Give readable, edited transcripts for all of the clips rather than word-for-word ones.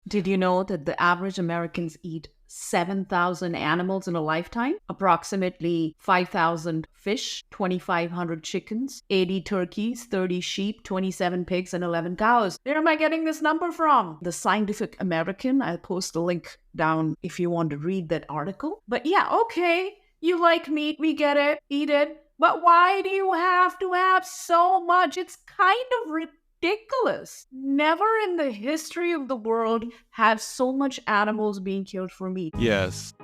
Did you know that the average Americans eat 7,000 animals in a lifetime? Approximately 5,000 fish, 2,500 chickens, 80 turkeys, 30 sheep, 27 pigs, and 11 cows. Where am I getting this number from? The Scientific American. I'll post the link down if you want to read that article. But yeah, okay, you like meat, we get it, eat it. But why do you have to have so much? It's kind of ridiculous. Never in the history of the world have so much animals being killed for meat. Yes.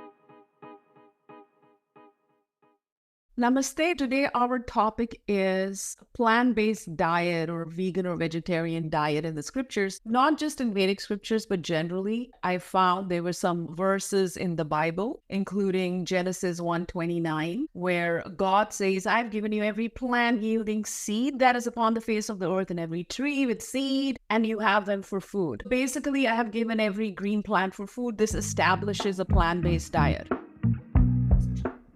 Namaste. Today our topic is plant-based diet or vegan or vegetarian diet in the scriptures. Not just in Vedic scriptures, but generally. I found there were some verses in the Bible, including Genesis 1:29, where God says, I've given you every plant yielding seed that is upon the face of the earth and every tree with seed, and you have them for food. Basically, I have given every green plant for food. This establishes a plant-based diet.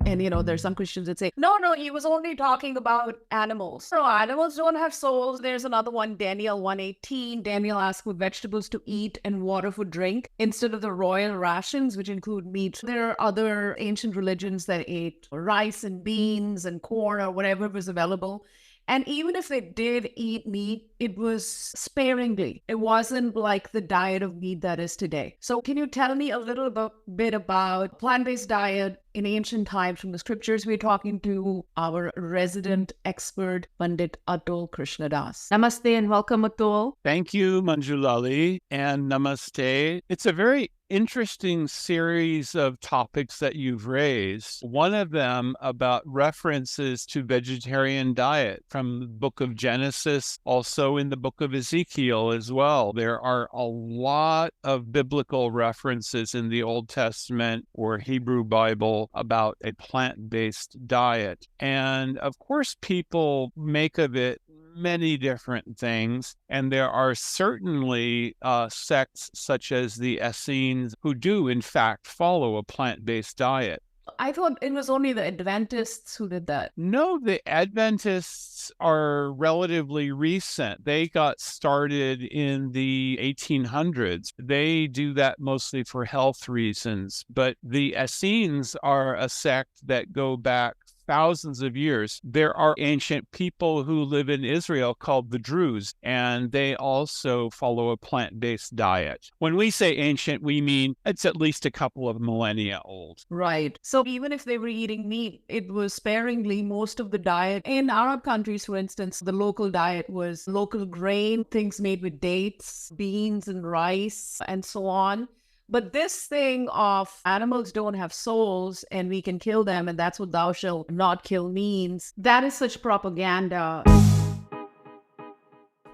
And, there's some Christians that say, no, he was only talking about animals. No, animals don't have souls. There's another one, Daniel 1:18. Daniel asked for vegetables to eat and water for drink instead of the royal rations, which include meat. There are other ancient religions that ate rice and beans and corn or whatever was available. And even if they did eat meat, it was sparingly. It wasn't like the diet of meat that is today. So can you tell me a little bit about plant-based diet in ancient times from the scriptures? We're talking to our resident expert, Pandit Atul Krishnadas. Namaste and welcome, Atul. Thank you, Manjulali, and namaste. It's a very interesting series of topics that you've raised. One of them about references to vegetarian diet from the book of Genesis, also in the book of Ezekiel as well. There are a lot of biblical references in the Old Testament or Hebrew Bible about a plant-based diet. And of course, people make of it many different things. And there are certainly sects such as the Essenes who do, in fact, follow a plant-based diet. I thought it was only the Adventists who did that. No, the Adventists are relatively recent. They got started in the 1800s. They do that mostly for health reasons. But the Essenes are a sect that go back thousands of years. There are ancient people who live in Israel called the Druze, and they also follow a plant-based diet. When we say ancient, we mean it's at least a couple of millennia old. Right. So even if they were eating meat, it was sparingly. Most of the diet in Arab countries, for instance, the local diet was local grain, things made with dates, beans and rice, and so on. But this thing of animals don't have souls and we can kill them and that's what thou shalt not kill means, that is such propaganda.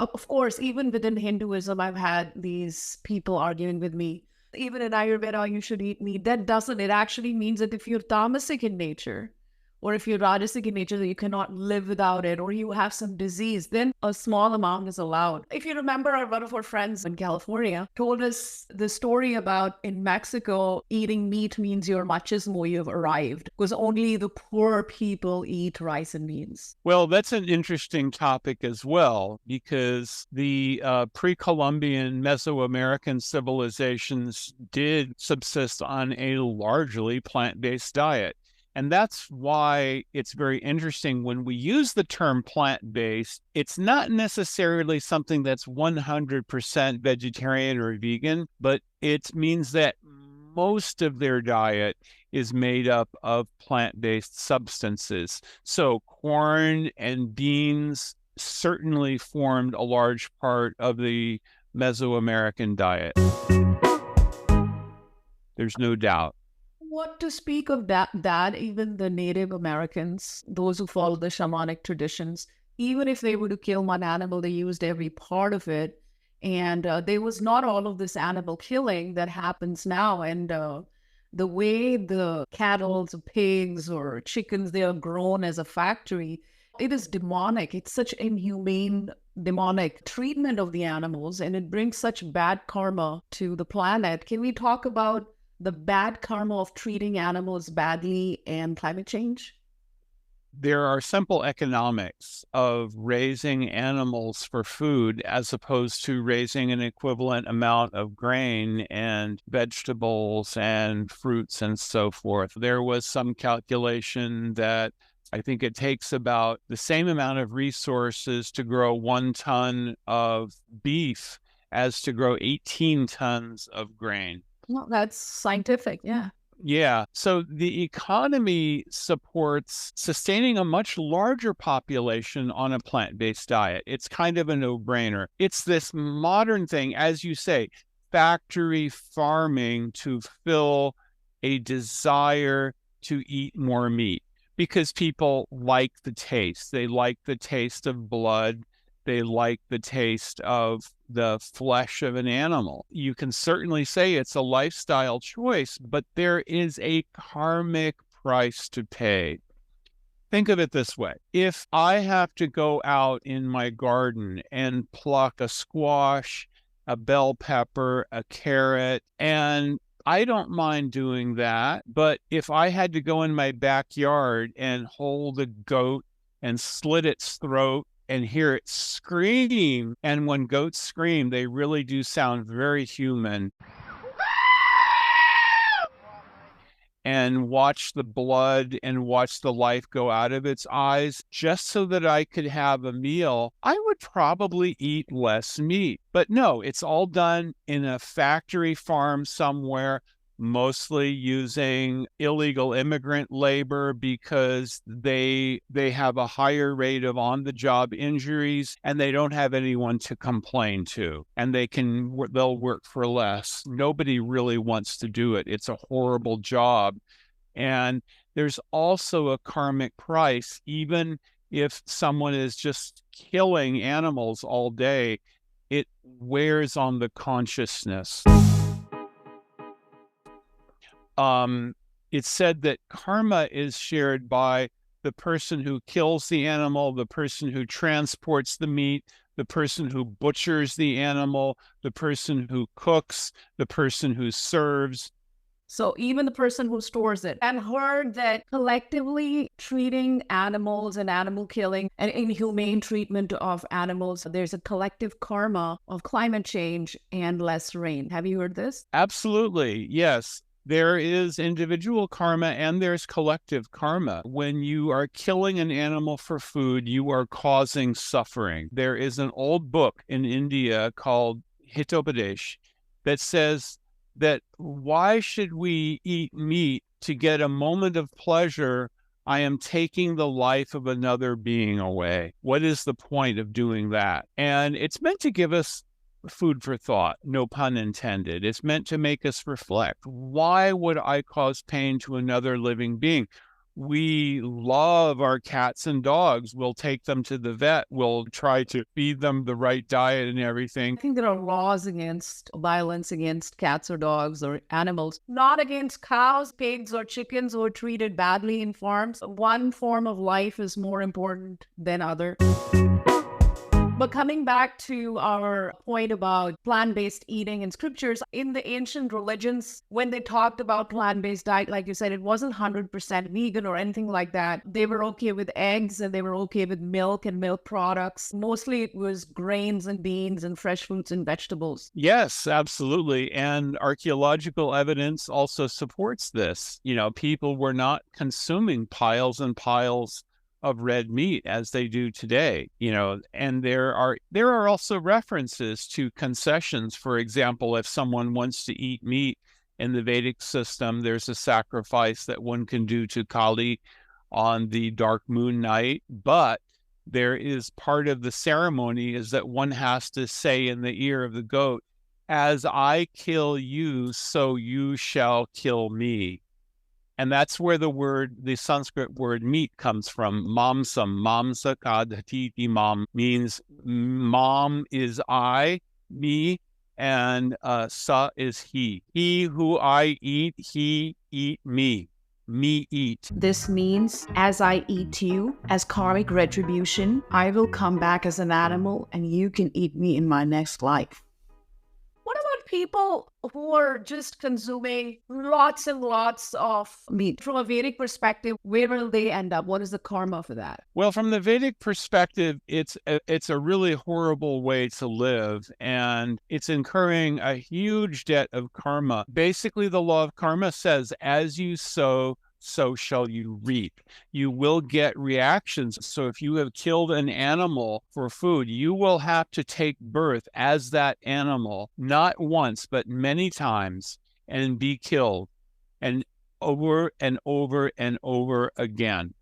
Of course, even within Hinduism, I've had these people arguing with me. Even in Ayurveda, you should eat meat. That doesn't. It actually means that if you're tamasic in nature, or if you're rajasic in nature, that you cannot live without it, or you have some disease, then a small amount is allowed. If you remember, one of our friends in California told us the story about in Mexico, eating meat means you're machismo, you've arrived, because only the poor people eat rice and beans. Well, that's an interesting topic as well, because the pre-Columbian Mesoamerican civilizations did subsist on a largely plant-based diet. And that's why it's very interesting when we use the term plant-based, it's not necessarily something that's 100% vegetarian or vegan, but it means that most of their diet is made up of plant-based substances. So corn and beans certainly formed a large part of the Mesoamerican diet. There's no doubt. What to speak of that even the Native Americans, those who follow the shamanic traditions, even if they were to kill one animal, they used every part of it. And there was not all of this animal killing that happens now. And the way the cattle, pigs or chickens, they are grown as a factory, it is demonic. It's such inhumane, demonic treatment of the animals, and it brings such bad karma to the planet. Can we talk about the bad karma of treating animals badly and climate change? there are simple economics of raising animals for food as opposed to raising an equivalent amount of grain and vegetables and fruits and so forth. There was some calculation that I think it takes about the same amount of resources to grow 1 ton of beef as to grow 18 tons of grain. Well, that's scientific. Yeah. Yeah. So the economy supports sustaining a much larger population on a plant-based diet. It's kind of a no-brainer. It's this modern thing, as you say, factory farming to fill a desire to eat more meat because people like the taste. They like the taste of blood. They like the taste of the flesh of an animal. You can certainly say it's a lifestyle choice, but there is a karmic price to pay. Think of it this way. If I have to go out in my garden and pluck a squash, a bell pepper, a carrot, and I don't mind doing that, but if I had to go in my backyard and hold a goat and slit its throat and hear it scream. And when goats scream, they really do sound very human. And watch the blood and watch the life go out of its eyes just so that I could have a meal, I would probably eat less meat. But no, it's all done in a factory farm somewhere, mostly using illegal immigrant labor because they have a higher rate of on-the-job injuries and they don't have anyone to complain to, and they'll work for less. Nobody really wants to do it. It's a horrible job. And there's also a karmic price. Even if someone is just killing animals all day, it wears on the consciousness. It's said that karma is shared by the person who kills the animal, the person who transports the meat, the person who butchers the animal, the person who cooks, the person who serves. So even the person who stores it. And heard that collectively treating animals and animal killing and inhumane treatment of animals, there's a collective karma of climate change and less rain. Have you heard this? Absolutely, yes. There is individual karma and there's collective karma. When you are killing an animal for food, you are causing suffering. There is an old book in India called Hitopadesh that says that why should we eat meat to get a moment of pleasure? I am taking the life of another being away. What is the point of doing that? And it's meant to give us food for thought, no pun intended. It's meant to make us reflect. Why would I cause pain to another living being? We love our cats and dogs. We'll take them to the vet. We'll try to feed them the right diet and everything. I think there are laws against violence against cats or dogs or animals, not against cows, pigs, or chickens who are treated badly in farms. One form of life is more important than other. But coming back to our point about plant-based eating in scriptures, in the ancient religions, when they talked about plant-based diet, like you said, it wasn't 100% vegan or anything like that. They were okay with eggs and they were okay with milk and milk products. Mostly it was grains and beans and fresh fruits and vegetables. Yes, absolutely. And archaeological evidence also supports this. People were not consuming piles and piles of red meat as they do today, and there are also references to concessions. For example, if someone wants to eat meat in the Vedic system, there's a sacrifice that one can do to Kali on the dark moon night, but there is part of the ceremony is that one has to say in the ear of the goat, as I kill you, so you shall kill me. And that's where the Sanskrit word meat comes from. Mamsam, mamsa kadhatiti mam, means mom is I, me, and sa is he. He who I eat, he eat me. Me eat. This means as I eat you, as karmic retribution, I will come back as an animal and you can eat me in my next life. What about people who are just consuming lots and lots of meat, from a Vedic perspective, where will they end up? What is the karma for that? Well, from the Vedic perspective, it's a really horrible way to live, and it's incurring a huge debt of karma. Basically, the law of karma says, as you sow, so shall you reap. You will get reactions. So if you have killed an animal for food, you will have to take birth as that animal, not once, but many times, and be killed, and over and over and over again.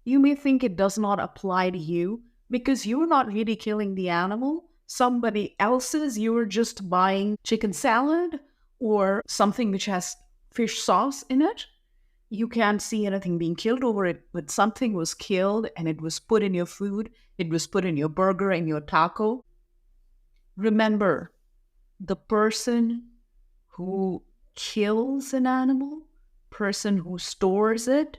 You may think it does not apply to you because you're not really killing the animal. Somebody else's, you're just buying chicken salad or something which has fish sauce in it. You can't see anything being killed over it, but something was killed and it was put in your food. It was put in your burger and your taco. Remember, the person who kills an animal, person who stores it,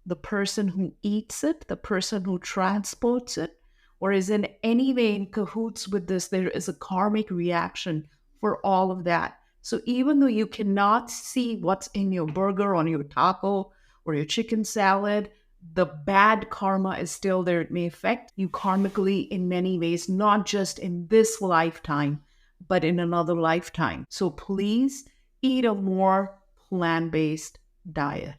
the person who eats it, the person who transports it, or is in any way in cahoots with this, there is a karmic reaction for all of that. So even though you cannot see what's in your burger, on your taco, or your chicken salad, the bad karma is still there. It may affect you karmically in many ways, not just in this lifetime, but in another lifetime. So please eat a more plant-based diet.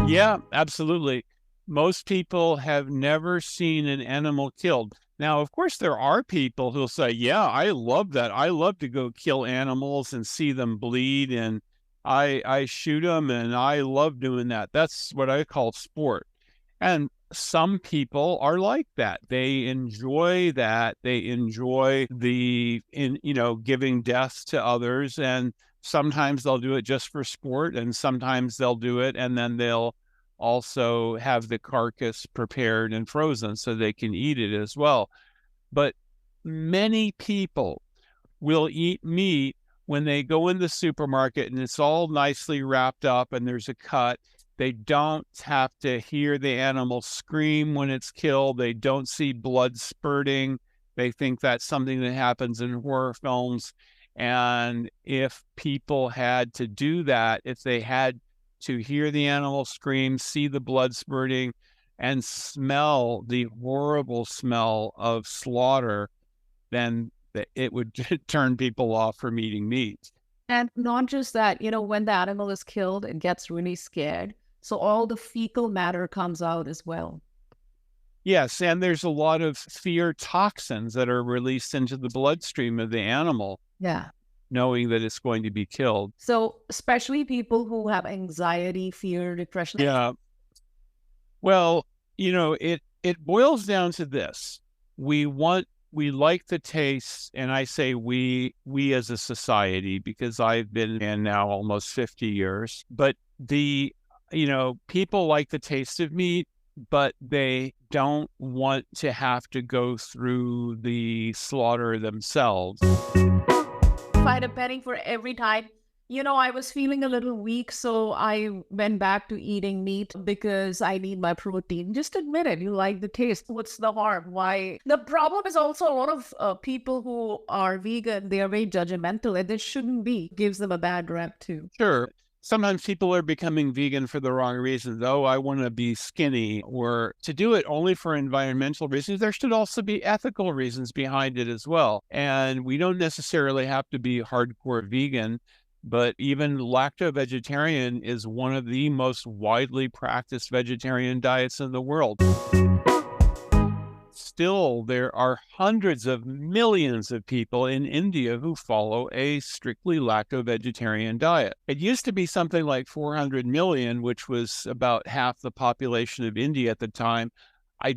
Yeah, absolutely. Most people have never seen an animal killed. Now, of course, there are people who'll say, yeah, I love that. I love to go kill animals and see them bleed, and I shoot them, and I love doing that. That's what I call sport. And some people are like that. They enjoy that. They enjoy giving death to others. And sometimes they'll do it just for sport, and sometimes they'll do it, and then they'll also have the carcass prepared and frozen so they can eat it as well. But many people will eat meat when they go in the supermarket and it's all nicely wrapped up and there's a cut. They don't have to hear the animal scream when it's killed. They don't see blood spurting. They think that's something that happens in horror films. And if people had to do that, if they had to hear the animal scream, see the blood spurting, and smell the horrible smell of slaughter, then it would turn people off from eating meat. And not just that, when the animal is killed, it gets really scared. So all the fecal matter comes out as well. Yes, and there's a lot of fear toxins that are released into the bloodstream of the animal. Yeah. Knowing that it's going to be killed. So especially people who have anxiety, fear, depression. Yeah. Well, it boils down to this. We like the taste, and I say we as a society, because I've been in now almost 50 years, but people like the taste of meat, but they don't want to have to go through the slaughter themselves. Find a penny for every time. I was feeling a little weak, so I went back to eating meat because I need my protein. Just admit it. You like the taste. What's the harm? Why? The problem is also a lot of people who are vegan, they are very judgmental, and this shouldn't be. It gives them a bad rep too. Sure. Sometimes people are becoming vegan for the wrong reasons. Oh, I want to be skinny, or to do it only for environmental reasons. There should also be ethical reasons behind it as well. And we don't necessarily have to be hardcore vegan, but even lacto-vegetarian is one of the most widely practiced vegetarian diets in the world. Still, there are hundreds of millions of people in India who follow a strictly lacto-vegetarian diet. It used to be something like 400 million, which was about half the population of India at the time. I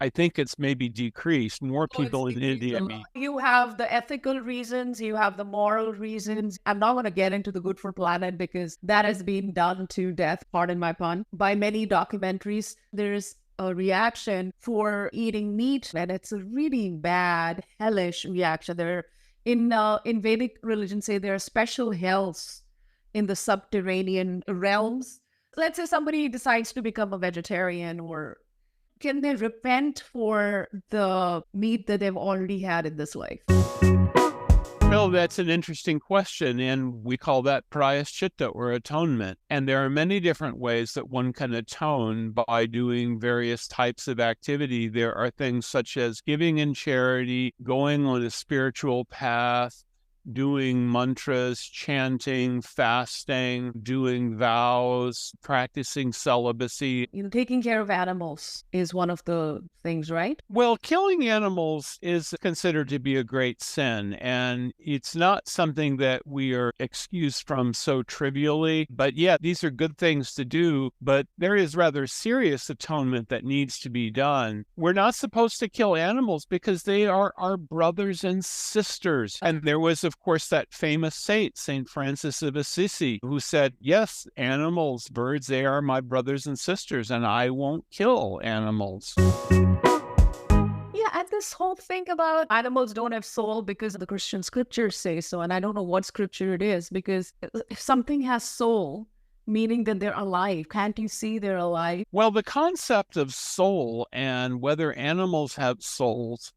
think it's maybe decreased. More people in India. You have the ethical reasons, you have the moral reasons. I'm not going to get into the good for planet because that has been done to death, pardon my pun, by many documentaries. There's a reaction for eating meat, and it's a really bad, hellish reaction. There, in Vedic religion, say there are special hells in the subterranean realms. Let's say somebody decides to become a vegetarian, or can they repent for the meat that they've already had in this life? That's an interesting question, and we call that prayaschitta, or atonement. And there are many different ways that one can atone by doing various types of activity. There are things such as giving in charity, going on a spiritual path, doing mantras, chanting, fasting, doing vows, practicing celibacy. Taking care of animals is one of the things, right? Well, killing animals is considered to be a great sin, and it's not something that we are excused from so trivially. But yeah, these are good things to do, but there is rather serious atonement that needs to be done. We're not supposed to kill animals because they are our brothers and sisters. And there was, of course, that famous saint, St. Francis of Assisi, who said, yes, animals, birds, they are my brothers and sisters, and I won't kill animals. Yeah, and this whole thing about animals don't have soul because the Christian scriptures say so. And I don't know what scripture it is, because if something has soul, meaning that they're alive, can't you see they're alive? Well, the concept of soul and whether animals have souls,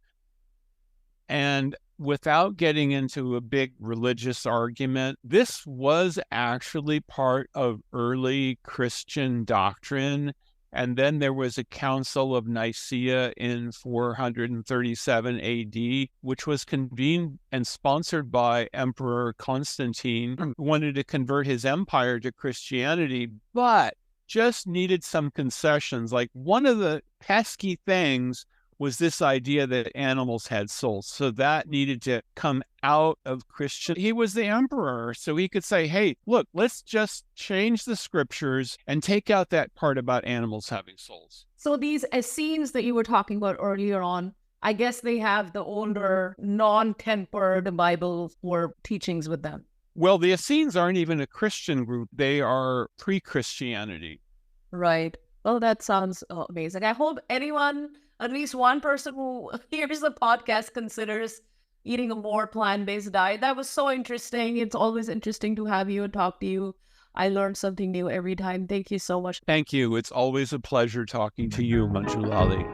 and without getting into a big religious argument, this was actually part of early Christian doctrine. And then there was a Council of Nicaea in 437 AD, which was convened and sponsored by Emperor Constantine, who wanted to convert his empire to Christianity, but just needed some concessions. Like, one of the pesky things was this idea that animals had souls. So that needed to come out of Christian. He was the emperor, so he could say, hey, look, let's just change the scriptures and take out that part about animals having souls. So these Essenes that you were talking about earlier on, I guess they have the older, non-tempered Bible or teachings with them. Well, the Essenes aren't even a Christian group. They are pre-Christianity. Right. Well, that sounds amazing. I hope anyone, at least one person who hears the podcast, considers eating a more plant-based diet. That was so interesting. It's always interesting to have you and talk to you. I learned something new every time. Thank you so much. Thank you. It's always a pleasure talking to you, Manjulali.